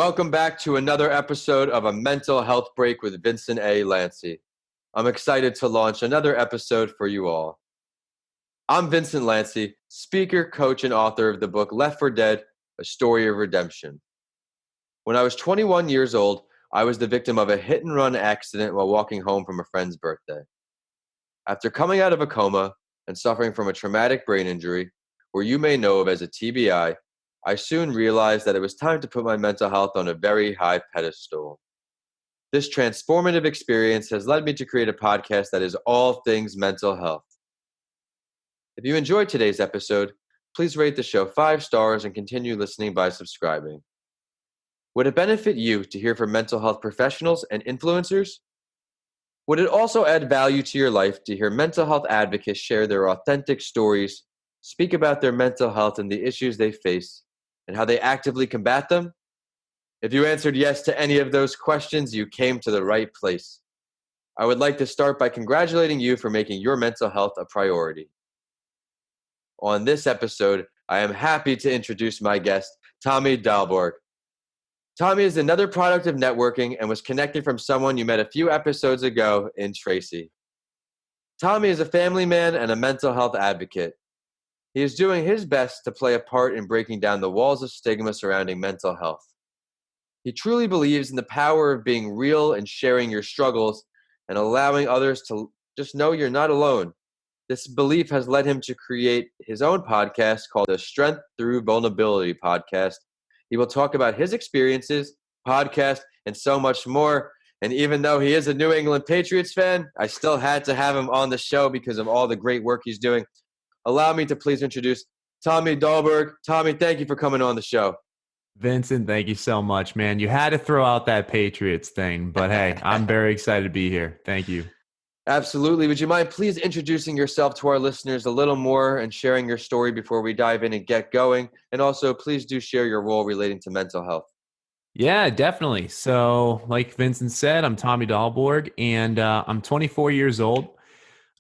Welcome back to another episode of A Mental Health Break with Vincent A. Lanci. I'm excited to launch another episode for you all. I'm Vincent Lanci, speaker, coach, and author of the book Left for Dead, A Story of Redemption. When I was 21 years old, I was the victim of a hit-and-run accident while walking home from a friend's birthday. After coming out of a coma and suffering from a traumatic brain injury, or you may know of as a TBI, I soon realized that it was time to put my mental health on a very high pedestal. This transformative experience has led me to create a podcast that is all things mental health. If you enjoyed today's episode, please rate the show 5 stars and continue listening by subscribing. Would it benefit you to hear from mental health professionals and influencers? Would it also add value to your life to hear mental health advocates share their authentic stories, speak about their mental health and the issues they face, and how they actively combat them? If you answered yes to any of those questions, you came to the right place. I would like to start by congratulating you for making your mental health a priority. On this episode, I am happy to introduce my guest, Tommy Dahlborg. Tommy is another product of networking and was connected from someone you met a few episodes ago in Tracy. Tommy is a family man and a mental health advocate. He is doing his best to play a part in breaking down the walls of stigma surrounding mental health. He truly believes in the power of being real and sharing your struggles and allowing others to just know you're not alone. This belief has led him to create his own podcast called the Thru Vulnerability podcast. He will talk about his experiences, podcast, and so much more. And even though he is a New England Patriots fan, I still had to have him on the show because of all the great work he's doing. Allow me to please introduce Tommy Dahlborg. Tommy, thank you for coming on the show. Vincent, thank you so much, man. You had to throw out that Patriots thing, but hey, I'm very excited to be here. Thank you. Absolutely. Would you mind please introducing yourself to our listeners a little more and sharing your story before we dive in and get going? And also, please do share your role relating to mental health. Yeah, definitely. So like Vincent said, I'm Tommy Dahlborg, and I'm 24 years old.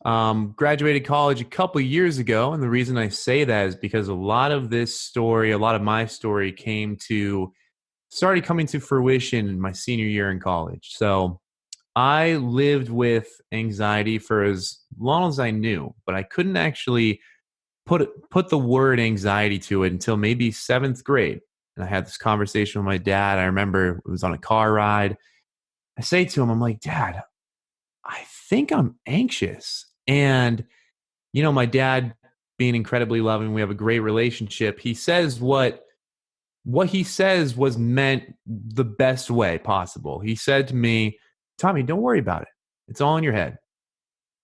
Graduated college a couple years ago, and the reason I say that is because a lot of my story started coming to fruition in my senior year in college. So I lived with anxiety for as long as I knew, but I couldn't actually put the word anxiety to it until maybe 7th grade. And I had this conversation with my dad. I remember it was on a car ride. I say to him, I'm like, Dad, I think I'm anxious. And, my dad being incredibly loving, we have a great relationship. He says what he says was meant the best way possible. He said to me, Tommy, don't worry about it. It's all in your head.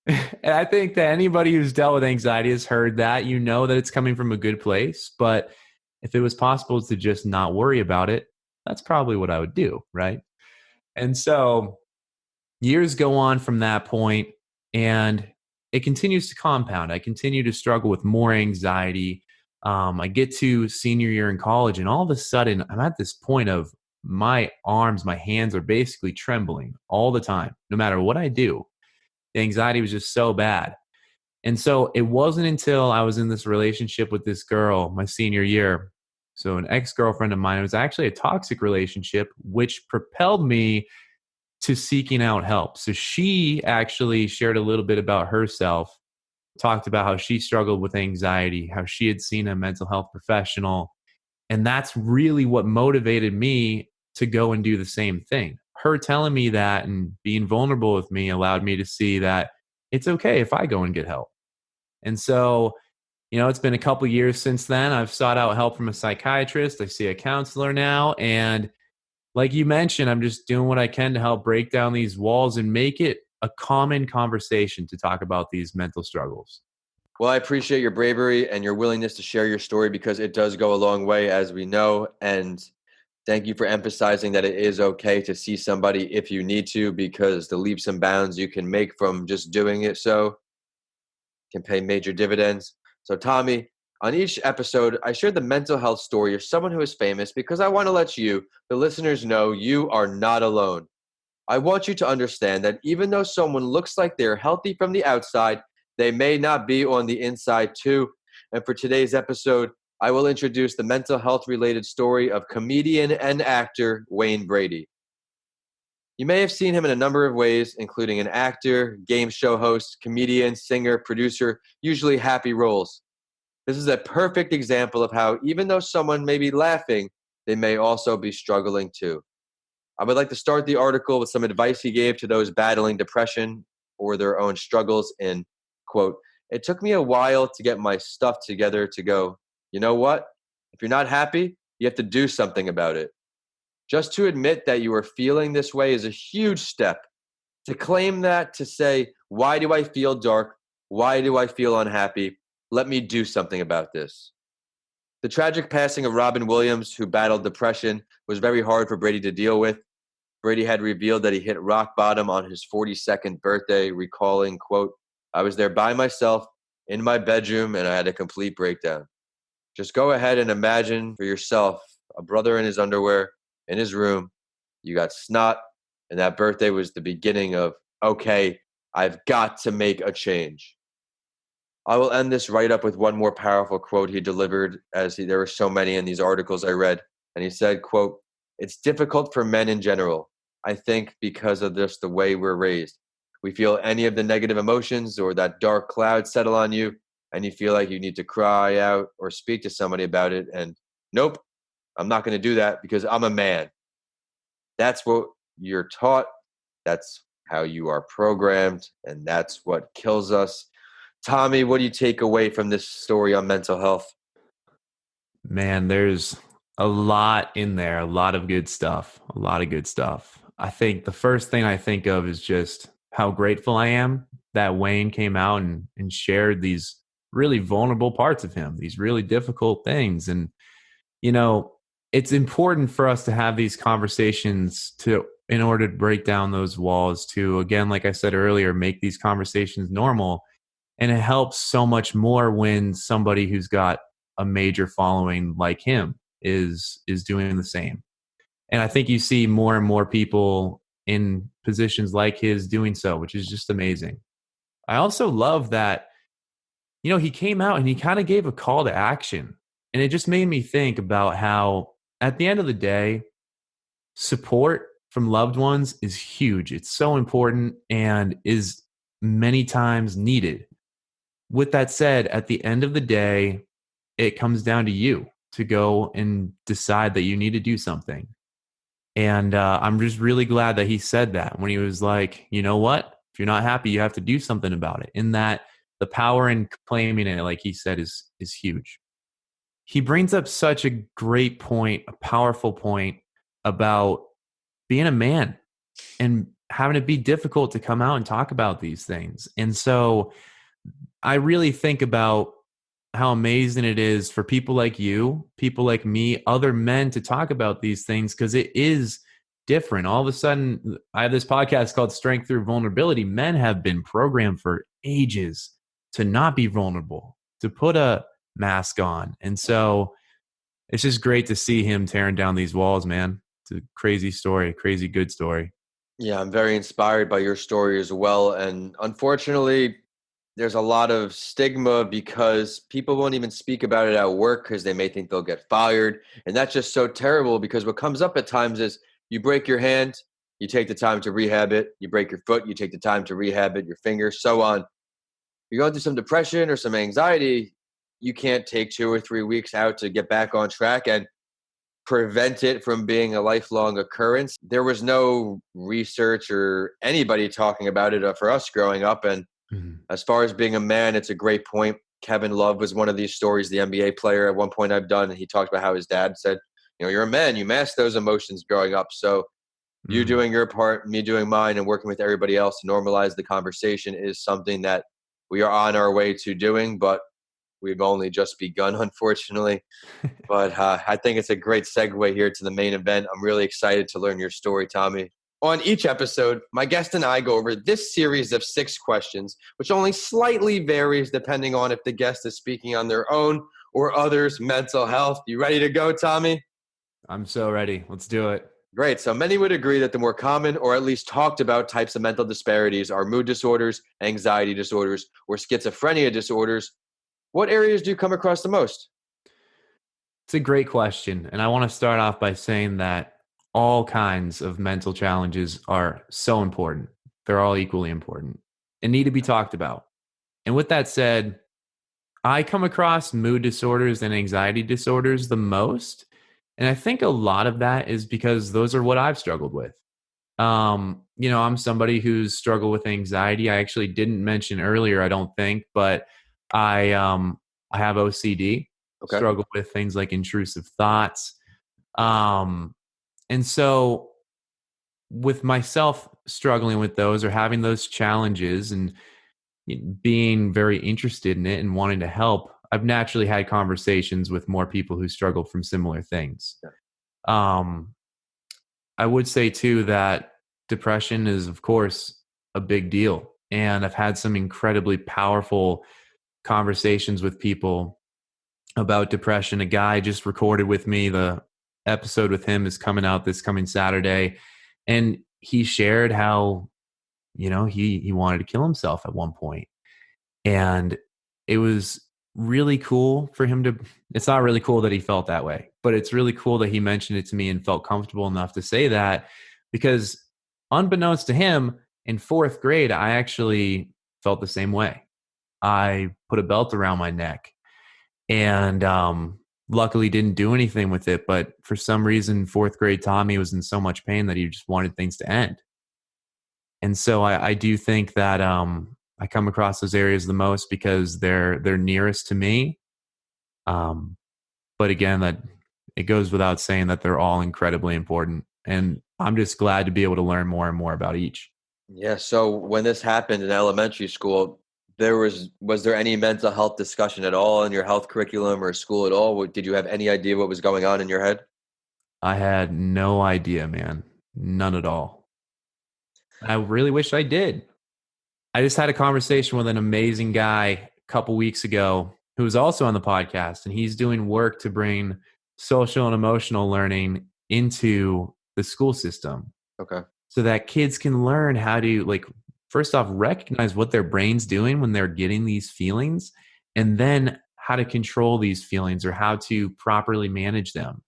And I think that anybody who's dealt with anxiety has heard that. You know that it's coming from a good place. But if it was possible to just not worry about it, that's probably what I would do, right? And so years go on from that point, and it continues to compound. I continue to struggle with more anxiety. I get to senior year in college, and all of a sudden, I'm at this point of my hands are basically trembling all the time, no matter what I do. The anxiety was just so bad. And so it wasn't until I was in this relationship with this girl my senior year, so an ex-girlfriend of mine, it was actually a toxic relationship, which propelled me to seeking out help. So she actually shared a little bit about herself, talked about how she struggled with anxiety, how she had seen a mental health professional. And that's really what motivated me to go and do the same thing. Her telling me that and being vulnerable with me allowed me to see that it's okay if I go and get help. And so, it's been a couple years since then. I've sought out help from a psychiatrist. I see a counselor now. And like you mentioned, I'm just doing what I can to help break down these walls and make it a common conversation to talk about these mental struggles. Well, I appreciate your bravery and your willingness to share your story because it does go a long way, as we know. And thank you for emphasizing that it is okay to see somebody if you need to, because the leaps and bounds you can make from just doing it can pay major dividends. So, Tommy, on each episode, I share the mental health story of someone who is famous because I want to let you, the listeners, know you are not alone. I want you to understand that even though someone looks like they're healthy from the outside, they may not be on the inside too. And for today's episode, I will introduce the mental health related story of comedian and actor Wayne Brady. You may have seen him in a number of ways, including an actor, game show host, comedian, singer, producer, usually happy roles. This is a perfect example of how, even though someone may be laughing, they may also be struggling too. I would like to start the article with some advice he gave to those battling depression or their own struggles in, quote, "It took me a while to get my stuff together to go, you know what? If you're not happy, you have to do something about it. Just to admit that you are feeling this way is a huge step. To claim that, to say, why do I feel dark? Why do I feel unhappy? Let me do something about this." The tragic passing of Robin Williams, who battled depression, was very hard for Brady to deal with. Brady had revealed that he hit rock bottom on his 42nd birthday, recalling, quote, "I was there by myself in my bedroom and I had a complete breakdown." Just go ahead and imagine for yourself a brother in his underwear in his room. You got snot, and that birthday was the beginning of, okay, I've got to make a change. I will end this write up with one more powerful quote he delivered, there were so many in these articles I read. And he said, quote, "It's difficult for men in general. I think because of this, the way we're raised. We feel any of the negative emotions or that dark cloud settle on you, and you feel like you need to cry out or speak to somebody about it. And nope, I'm not going to do that because I'm a man." That's what you're taught. That's how you are programmed. And that's what kills us. Tommy, what do you take away from this story on mental health? Man, there's a lot in there, a lot of good stuff, a lot of good stuff. I think the first thing I think of is just how grateful I am that Wayne came out and shared these really vulnerable parts of him, these really difficult things. And, you know, it's important for us to have these conversations in order to break down those walls, to, again, like I said earlier, make these conversations normal. And it helps so much more when somebody who's got a major following like him is doing the same. And I think you see more and more people in positions like his doing so, which is just amazing. I also love that, he came out and he kind of gave a call to action. And it just made me think about how, at the end of the day, support from loved ones is huge. It's so important and is many times needed. With that said, at the end of the day, it comes down to you to go and decide that you need to do something. And I'm just really glad that he said that when he was like, you know what? If you're not happy, you have to do something about it. In that, the power in claiming it, like he said, is huge. He brings up such a great point, a powerful point about being a man and having to be difficult to come out and talk about these things. And so I really think about how amazing it is for people like you, people like me, other men to talk about these things, because it is different. All of a sudden, I have this podcast called Strength Through Vulnerability. Men have been programmed for ages to not be vulnerable, to put a mask on. And so it's just great to see him tearing down these walls, man. It's a crazy story, crazy good story. Yeah, I'm very inspired by your story as well. And unfortunately, there's a lot of stigma because people won't even speak about it at work because they may think they'll get fired. And that's just so terrible because what comes up at times is you break your hand, you take the time to rehab it. You break your foot, you take the time to rehab it, your finger, so on. You're going through some depression or some anxiety, you can't take 2 or 3 weeks out to get back on track and prevent it from being a lifelong occurrence. There was no research or anybody talking about it for us growing up. And Mhm. as far as being a man, it's a great point. Kevin Love was one of these stories, the NBA player at one point I've done, and he talked about how his dad said, you're a man, you mask those emotions growing up. So you Mm. doing your part, me doing mine, and working with everybody else to normalize the conversation is something that we are on our way to doing, but we've only just begun, unfortunately. But I think it's a great segue here to the main event. I'm really excited to learn your story, Tommy. On each episode, my guest and I go over this series of 6 questions, which only slightly varies depending on if the guest is speaking on their own or others' mental health. You ready to go, Tommy? I'm so ready. Let's do it. Great. So many would agree that the more common or at least talked about types of mental disparities are mood disorders, anxiety disorders, or schizophrenia disorders. What areas do you come across the most? It's a great question. And I want to start off by saying that all kinds of mental challenges are so important. They're all equally important and need to be talked about. And with that said, I come across mood disorders and anxiety disorders the most. And I think a lot of that is because those are what I've struggled with. I'm somebody who's struggled with anxiety. I actually didn't mention earlier, I don't think, but I have OCD, Okay. struggle with things like intrusive thoughts. Um, and so with myself struggling with those or having those challenges and being very interested in it and wanting to help, I've naturally had conversations with more people who struggle from similar things. Yeah. Um, I would say too that depression is, of course, a big deal. And I've had some incredibly powerful conversations with people about depression. A guy just recorded with me. The episode with him is coming out this coming Saturday. And he shared how, he wanted to kill himself at one point. And it was really cool for him to, it's not really cool that he felt that way, but it's really cool that he mentioned it to me and felt comfortable enough to say that, because unbeknownst to him, in fourth grade, I actually felt the same way. I put a belt around my neck and luckily didn't do anything with it. But for some reason, fourth grade Tommy was in so much pain that he just wanted things to end. And so I do think that I come across those areas the most because they're nearest to me. But again, that it goes without saying that they're all incredibly important, and I'm just glad to be able to learn more and more about each. Yeah. So when this happened in elementary school, was there any mental health discussion at all in your health curriculum or school at all? Did you have any idea what was going on in your head? I had no idea, man, none at all. I really wish I did. I just had a conversation with an amazing guy a couple weeks ago who was also on the podcast, and he's doing work to bring social and emotional learning into the school system Okay. so that kids can learn how to, like, first off, recognize what their brain's doing when they're getting these feelings, and then how to control these feelings or how to properly manage them.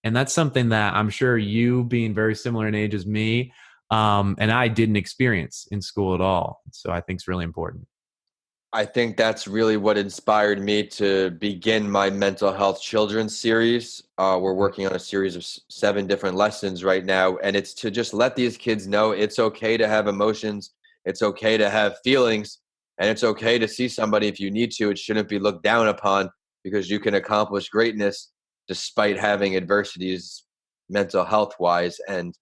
And that's something that I'm sure you, being very similar in age as me, and I didn't experience in school at all. So I think it's really important. I think that's really what inspired me to begin my mental health children's series. We're working on a series of 7 different lessons right now, and it's to just let these kids know it's okay to have emotions, it's okay to have feelings, and it's okay to see somebody if you need to. It shouldn't be looked down upon because you can accomplish greatness despite having adversities mental health wise. And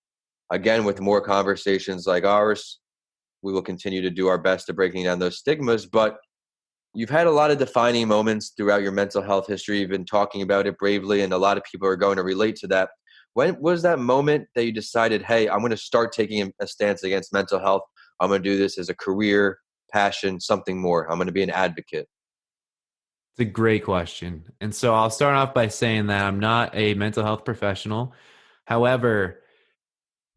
again, with more conversations like ours, we will continue to do our best to breaking down those stigmas. But you've had a lot of defining moments throughout your mental health history. You've been talking about it bravely, and a lot of people are going to relate to that. When was that moment that you decided, hey, I'm going to start taking a stance against mental health? I'm going to do this as a career, passion, something more. I'm going to be an advocate. It's a great question. And so I'll start off by saying that I'm not a mental health professional. However,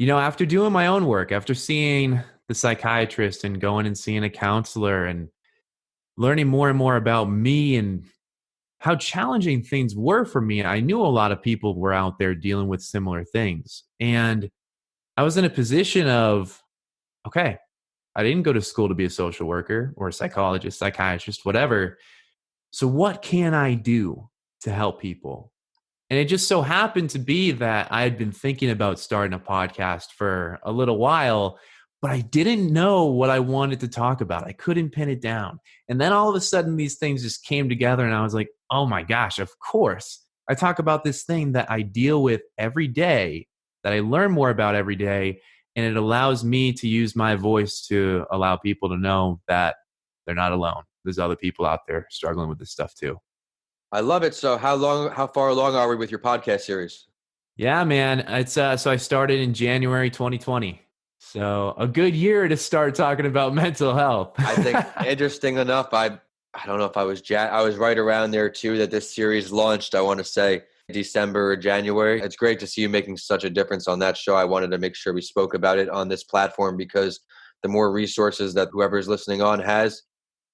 after doing my own work, after seeing the psychiatrist and going and seeing a counselor and learning more and more about me and how challenging things were for me, I knew a lot of people were out there dealing with similar things. And I was in a position of, okay, I didn't go to school to be a social worker or a psychologist, psychiatrist, whatever. So what can I do to help people? And it just so happened to be that I had been thinking about starting a podcast for a little while, but I didn't know what I wanted to talk about. I couldn't pin it down. And then all of a sudden, these things just came together, and I was like, oh my gosh, of course. I talk about this thing that I deal with every day, that I learn more about every day. And it allows me to use my voice to allow people to know that they're not alone. There's other people out there struggling with this stuff too. I love it. So how far along are we with your podcast series? Yeah, man. It's so I started in January 2020. So a good year to start talking about mental health. I think interesting enough, I don't know if I was I was right around there too that this series launched. I want to say December or January. It's great to see you making such a difference on that show. I wanted to make sure we spoke about it on this platform because the more resources that whoever's listening on has,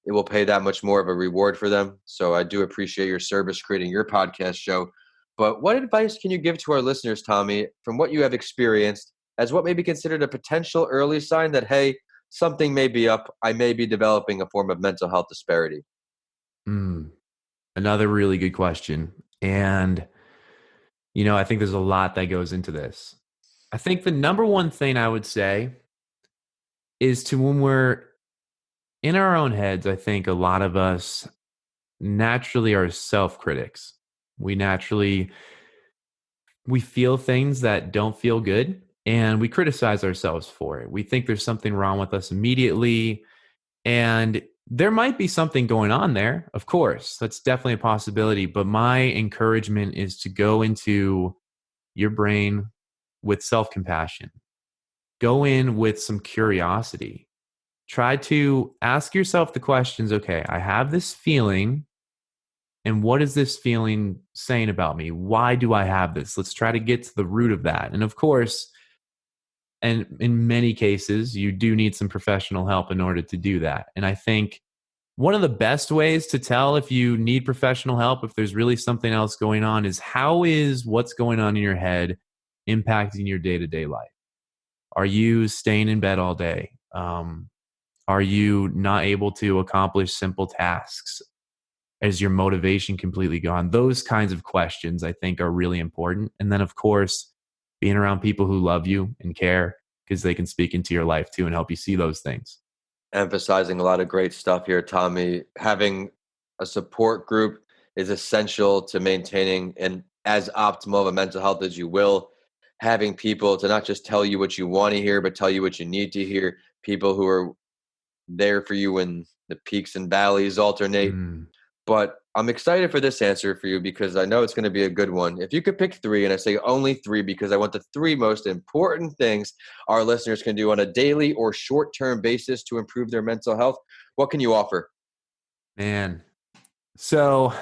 it will pay that much more of a reward for them. So I do appreciate your service creating your podcast show. But what advice can you give to our listeners, Tommy, from what you have experienced as what may be considered a potential early sign that, hey, something may be up, I may be developing a form of mental health disparity? Mm, Another really good question. And, I think there's a lot that goes into this. I think the number one thing I would say is to when we're in our own heads, I think a lot of us naturally are self critics. We naturally we feel things that don't feel good and we criticize ourselves for it. We think there's something wrong with us immediately. And there might be something going on there, of course. That's definitely a possibility. But my encouragement is to go into your brain with self compassion, go in with some curiosity. Try to ask yourself the questions, okay, I have this feeling. And what is this feeling saying about me? Why do I have this? Let's try to get to the root of that. And of course, and in many cases, you do need some professional help in order to do that. And I think one of the best ways to tell if you need professional help, if there's really something else going on, is how is what's going on in your head impacting your day to day life? Are you staying in bed all day? Are you not able to accomplish simple tasks? Is your motivation completely gone? Those kinds of questions I think are really important. And then, of course, being around people who love you and care because they can speak into your life too and help you see those things. Emphasizing a lot of great stuff here, Tommy. Having a support group is essential to maintaining an as optimal of a mental health as you will. Having people to not just tell you what you want to hear, but tell you what you need to hear. People who are there for you when the peaks and valleys alternate. Mm, But I'm excited for this answer for you because I know it's going to be a good one. If you could pick three, and I say only three because I want the three most important things our listeners can do on a daily or short-term basis to improve their mental health, what can you offer? man. So,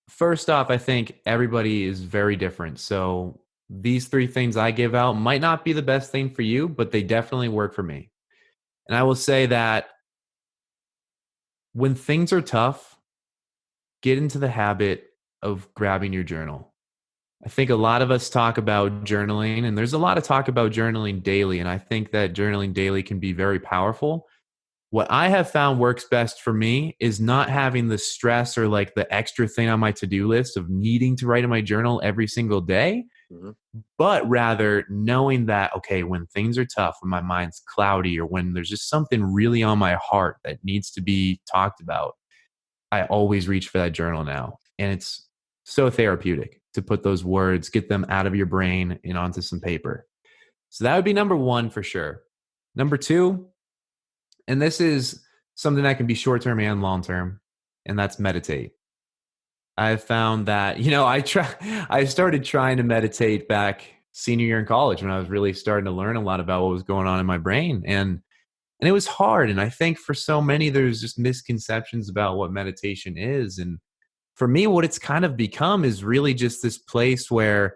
first off, I think everybody is very different. So, these three things I give out might not be the best thing for you, but they definitely work for me. And I will say that when things are tough, get into the habit of grabbing your journal. I think a lot of us talk about journaling, and there's a lot of talk about journaling daily. And I think that journaling daily can be very powerful. What I have found works best for me is not having the stress or like the extra thing on my to do list of needing to write in my journal every single day, Mhm. but rather knowing that, okay, when things are tough, when my mind's cloudy, or when there's just something really on my heart that needs to be talked about, I always reach for that journal now. And it's so therapeutic to put those words, get them out of your brain and onto some paper. So that would be number one for sure. Number two, and this is something that can be short term and long term, and that's meditate. I've found that, I started trying to meditate back senior year in college when I was really starting to learn a lot about what was going on in my brain. And it was hard. And I think for so many, there's just misconceptions about what meditation is. And for me, what it's kind of become is really just this place where,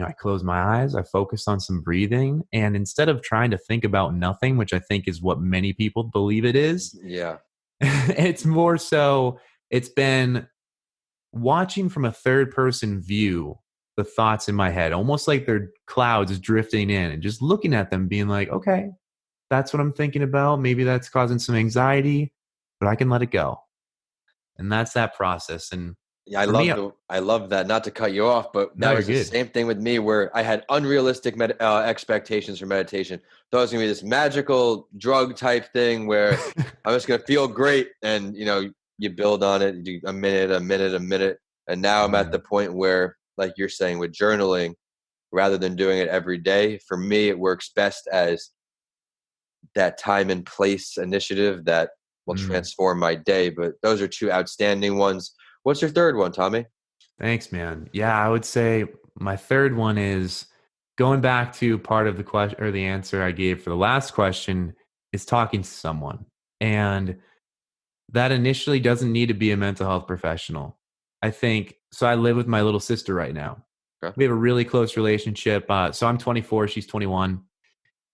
I close my eyes, I focus on some breathing. And instead of trying to think about nothing, which I think is what many people believe it is, Yeah. it's more so, it's been watching from a third person view the thoughts in my head, almost like they're clouds drifting in and just looking at them, being like, okay, that's what I'm thinking about. Maybe that's causing some anxiety, but I can let it go. And that's that process. And Yeah, for me, I love that. Not to cut you off, but no, that you're was the good. same thing with me where I had unrealistic expectations for meditation. Thought it was gonna be this magical drug type thing where I'm just gonna feel great, and you build on it, you do a minute, a minute, a minute, and now I'm at the Mm, point where, like you're saying, with journaling, rather than doing it every day, for me it works best as that time and place initiative that will mm. transform my day. But those are two outstanding ones. What's your third one, Tommy? Thanks, man. Yeah, I would say my third one is going back to part of the question or the answer I gave for the last question is talking to someone. And that initially doesn't need to be a mental health professional. I think so. I live with my little sister right now. Okay. We have a really close relationship. So I'm 24, she's 21.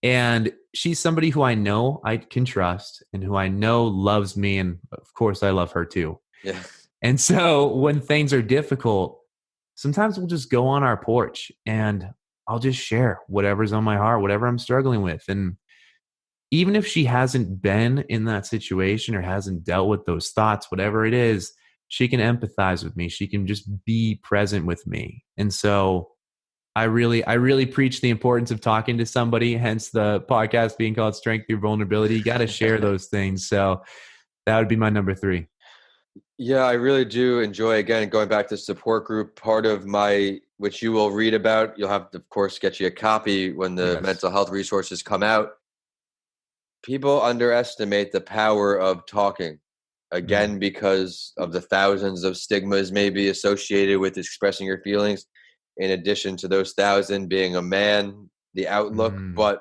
And she's somebody who I know I can trust and who I know loves me. And of course, I love her too. Yeah. And so when things are difficult, sometimes we'll just go on our porch and I'll just share whatever's on my heart, whatever I'm struggling with. And even if she hasn't been in that situation or hasn't dealt with those thoughts, whatever it is, she can empathize with me. She can just be present with me. And so I really preach the importance of talking to somebody, hence the podcast being called Strength Through Vulnerability. You got to share those things. So that would be my number 3. Yeah, I really do enjoy, again, going back to support group. Part of my, which you will read about, you'll have to, of course, get you a copy when the Yes. mental health resources come out. People underestimate the power of talking, Mm, again, because of the thousands of stigmas maybe associated with expressing your feelings, in addition to those thousand being a man, the outlook. mm, But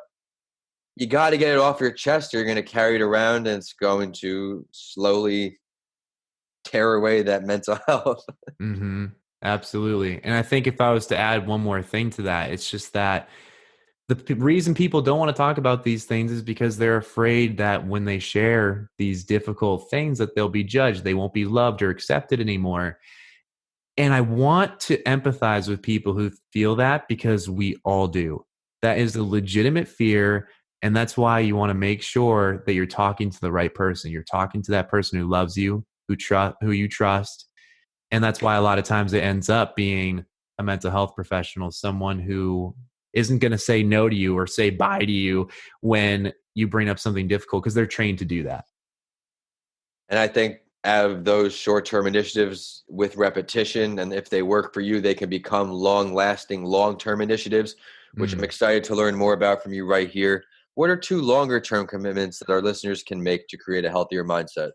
you got to get it off your chest, or you're going to carry it around, and it's going to slowly tear away that mental health. mm-hmm. Absolutely. And I think if I was to add one more thing to that, it's just that reason people don't want to talk about these things is because they're afraid that when they share these difficult things that they'll be judged, they won't be loved or accepted anymore. And I want to empathize with people who feel that, because we all do. That is a legitimate fear. And that's why you want to make sure that you're talking to the right person. You're talking to that person who loves you, who you trust. And that's why a lot of times it ends up being a mental health professional, someone who isn't going to say no to you or say bye to you when you bring up something difficult, because they're trained to do that. And I think out of those short-term initiatives with repetition, and if they work for you, they can become long-lasting, long-term initiatives, which I'm Mm. excited to learn more about from you right here. What are 2 longer-term commitments that our listeners can make to create a healthier mindset?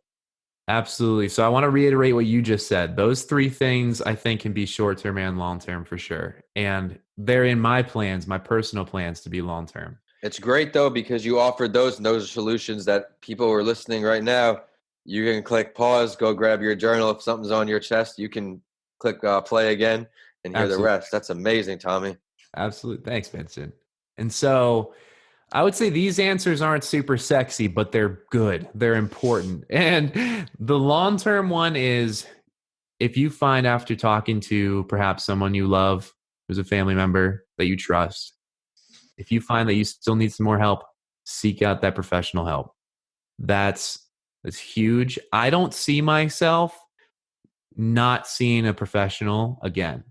Absolutely. So I want to reiterate what you just said. Those 3 things I think can be short term and long term for sure. And they're in my plans, my personal plans to be long term. It's great, though, because you offered those, and those are solutions that people who are listening right now, you can click pause, go grab your journal. If something's on your chest, you can click play again and hear the Absolutely. rest. That's amazing, Tommy. Absolutely. Thanks, Vincent. And so I would say these answers aren't super sexy, but they're good. They're important. And the long term one is, if you find after talking to perhaps someone you love, who's a family member that you trust, if you find that you still need some more help, seek out that professional help. That's that's huge. I don't see myself not seeing a professional again.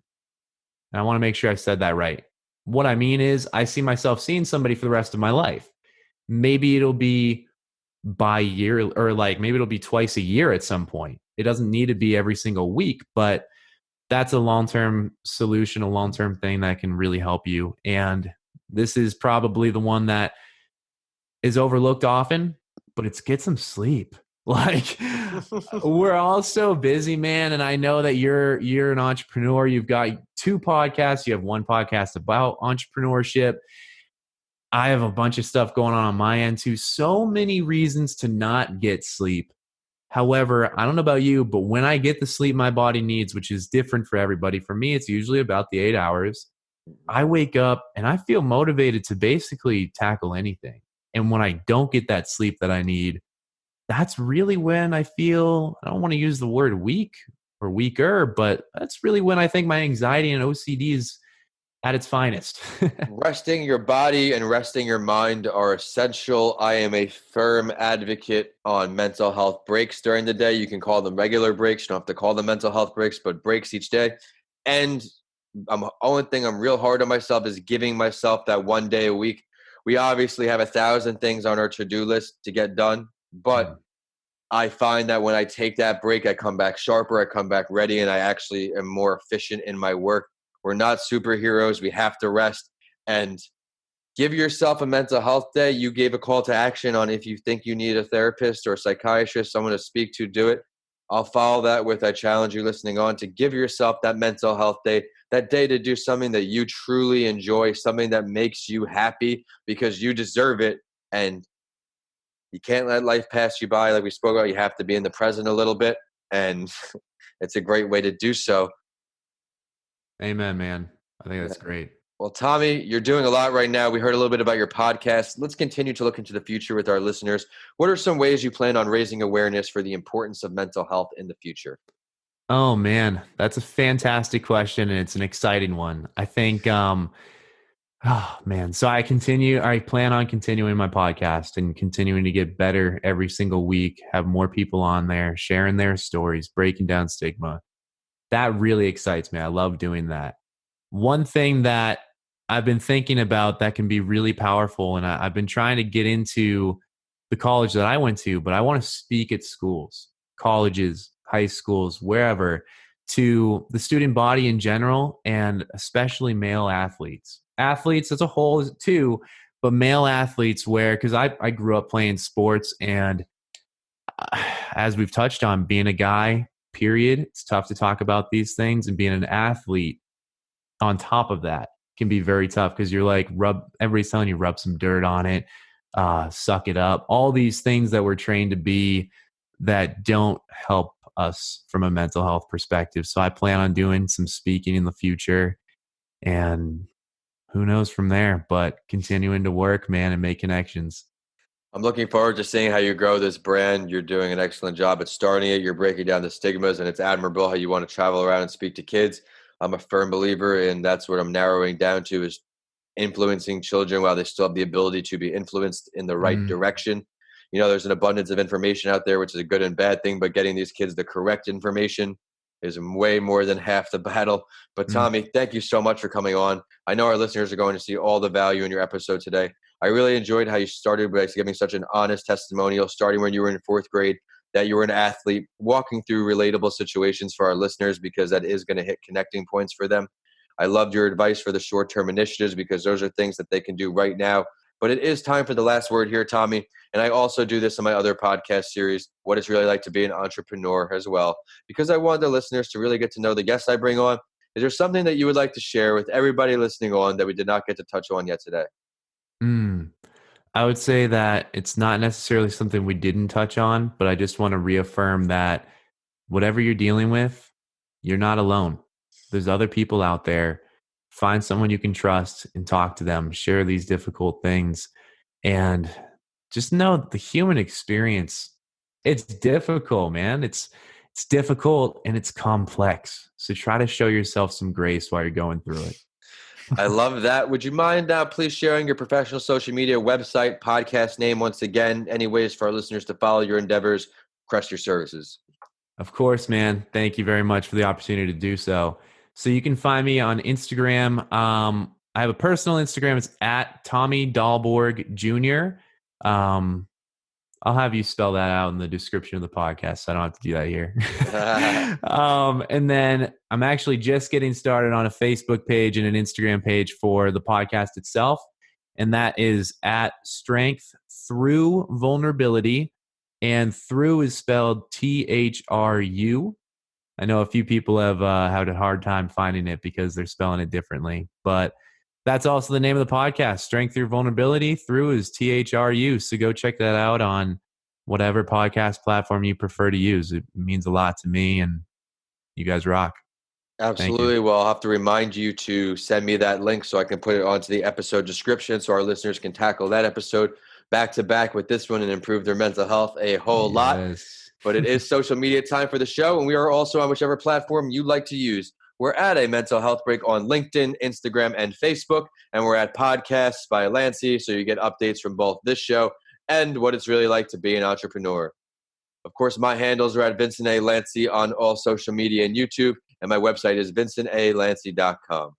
And I want to make sure I said that right. What I mean is, I see myself seeing somebody for the rest of my life. Maybe it'll be by year, or like maybe it'll be twice a year at some point. It doesn't need to be every single week, but that's a long-term solution, a long-term thing that can really help you. And this is probably the one that is overlooked often, but it's get some sleep. Like, we're all so busy, man. And I know that you're an entrepreneur. You've got 2 podcasts. You have 1 podcast about entrepreneurship. I have a bunch of stuff going on my end too. So many reasons to not get sleep. However, I don't know about you, but when I get the sleep my body needs, which is different for everybody, for me, it's usually about the 8 hours. I wake up and I feel motivated to basically tackle anything. And when I don't get that sleep that I need, that's really when I feel, I don't want to use the word weak or weaker, but that's really when I think my anxiety and OCD is at its finest. Resting your body and resting your mind are essential. I am a firm advocate on mental health breaks during the day. You can call them regular breaks. You don't have to call them mental health breaks, but breaks each day. And only thing I'm real hard on myself is giving myself that 1 day a week. We obviously have 1,000 things on our to-do list to get done, but Mm. I find that when I take that break, I come back sharper, I come back ready, and I actually am more efficient in my work. We're not superheroes. We have to rest and give yourself a mental health day. You gave a call to action on if you think you need a therapist or a psychiatrist, someone to speak to, do it. I'll follow that with, I challenge you listening on to give yourself that mental health day, that day to do something that you truly enjoy, something that makes you happy, because you deserve it. And you can't let life pass you by. Like we spoke about, you have to be in the present a little bit. And it's a great way to do so. Amen, man. I think Yeah. that's great. Well, Tommy, you're doing a lot right now. We heard a little bit about your podcast. Let's continue to look into the future with our listeners. What are some ways you plan on raising awareness for the importance of mental health in the future? Oh man, that's a fantastic question and it's an exciting one. I think oh man, so I plan on continuing my podcast and continuing to get better every single week, have more people on there sharing their stories, breaking down stigma. That really excites me. I love doing that. One thing that I've been thinking about that can be really powerful, and I've been trying to get into the college that I went to, but I want to speak at schools, colleges, high schools, wherever, to the student body in general, and especially male athletes. Athletes as a whole too, but male athletes where, because I grew up playing sports, and as we've touched on, being a guy, period, it's tough to talk about these things, and being an athlete on top of that can be very tough because you're like everybody's telling you rub some dirt on it, suck it up, all these things that we're trained to be that don't help us from a mental health perspective. So I plan on doing some speaking in the future, and who knows from there, but continuing to work, man, and make connections. I'm looking forward to seeing how you grow this brand. You're doing an excellent job at starting it. You're breaking down the stigmas, and it's admirable how you want to travel around and speak to kids. I'm a firm believer, and that's what I'm narrowing down to is influencing children while they still have the ability to be influenced in the right Mm, direction. You know, there's an abundance of information out there, which is a good and bad thing, but getting these kids the correct information is way more than half the battle. But mm. Tommy, thank you so much for coming on. I know our listeners are going to see all the value in your episode today. I really enjoyed how you started by giving such an honest testimonial, starting when you were in fourth grade, that you were an athlete, walking through relatable situations for our listeners because that is going to hit connecting points for them. I loved your advice for the short-term initiatives because those are things that they can do right now. But it is time for the last word here, Tommy. And I also do this in my other podcast series, What It's Really Like to Be an Entrepreneur as well, because I want the listeners to really get to know the guests I bring on. Is there something that you would like to share with everybody listening on that we did not get to touch on yet today? Mm. I would say that it's not necessarily something we didn't touch on, but I just want to reaffirm that whatever you're dealing with, you're not alone. There's other people out there. Find someone you can trust and talk to them, share these difficult things, and just know the human experience. It's difficult, man. It's difficult and it's complex. So try to show yourself some grace while you're going through it. I love that. Would you mind please sharing your professional social media website, podcast name once again, any ways for our listeners to follow your endeavors, crush your services? Of course, man. Thank you very much for the opportunity to do so. So you can find me on Instagram. I have a personal Instagram. It's at Tommy Dahlborg Jr. I'll have you spell that out in the description of the podcast. So I don't have to do that here. And then I'm actually just getting started on a Facebook page and an Instagram page for the podcast itself. And that is at Strength Thru Vulnerability. And through is spelled THRU. I know a few people have had a hard time finding it because they're spelling it differently. But that's also the name of the podcast, Strength Through Vulnerability. Through is THRU. So go check that out on whatever podcast platform you prefer to use. It means a lot to me, and you guys rock. Thank you. Absolutely. Well, I'll have to remind you to send me that link so I can put it onto the episode description so our listeners can tackle that episode back to back with this one and improve their mental health a whole lot. Yes. But it is social media time for the show, and we are also on whichever platform you like to use. We're at A Mental Health Break on LinkedIn, Instagram, and Facebook, and we're at Podcasts by Lanci, so you get updates from both this show and what it's really like to be an entrepreneur. Of course, my handles are at Vincent A. Lanci on all social media and YouTube, and my website is vincentalanci.com.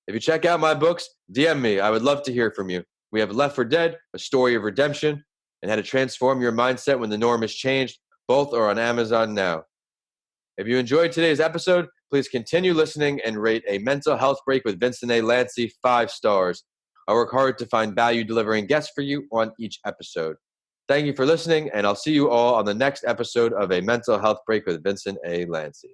If you check out my books, DM me. I would love to hear from you. We have Left for Dead, A Story of Redemption, and How to Transform Your Mindset When the Norm is Changed. Both are on Amazon now. If you enjoyed today's episode, please continue listening and rate A Mental Health Break with Vincent A. Lanci 5 stars. I work hard to find value delivering guests for you on each episode. Thank you for listening, and I'll see you all on the next episode of A Mental Health Break with Vincent A. Lanci.